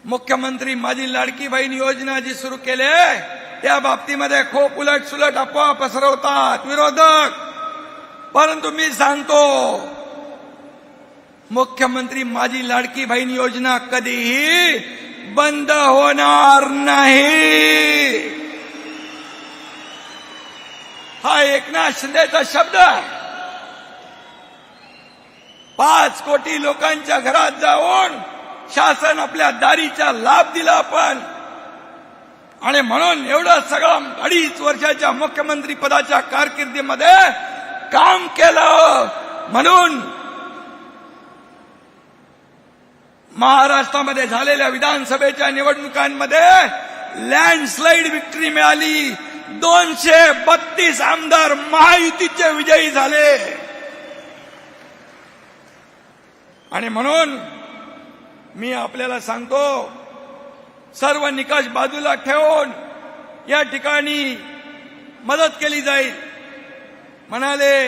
मुख्यमंत्री माझी लाडकी बहीण योजना जी सुरू केले त्या बाबतीमध्ये खूप उलटसुलट अफवा पसरवतात विरोधक. परंतु मी सांगतो, मुख्यमंत्री माझी लाडकी बहीण योजना कधीही बंद होणार नाही. हा एकनाथ शिंदेचा शब्द आहे. 5 कोटी लोकांच्या घरात जाऊन शासन आपल्या दारीचा लाभ दिला आपण. आणि म्हणून एवढं सगळं 2.5 वर्षाच्या मुख्यमंत्री पदाच्या कारकिर्दीमध्ये काम केलं. म्हणून महाराष्ट्रामध्ये झालेल्या विधानसभेच्या निवडणुकांमध्ये लँडस्लाइड विक्ट्री मिळाली. 232 आमदार महायुतीचे विजयी झाले. आणि म्हणून मी आपल्याला सांगतो, सर्व निकष बाजूला ठेवून या ठिकाणी मदत केली जाईल. म्हणाले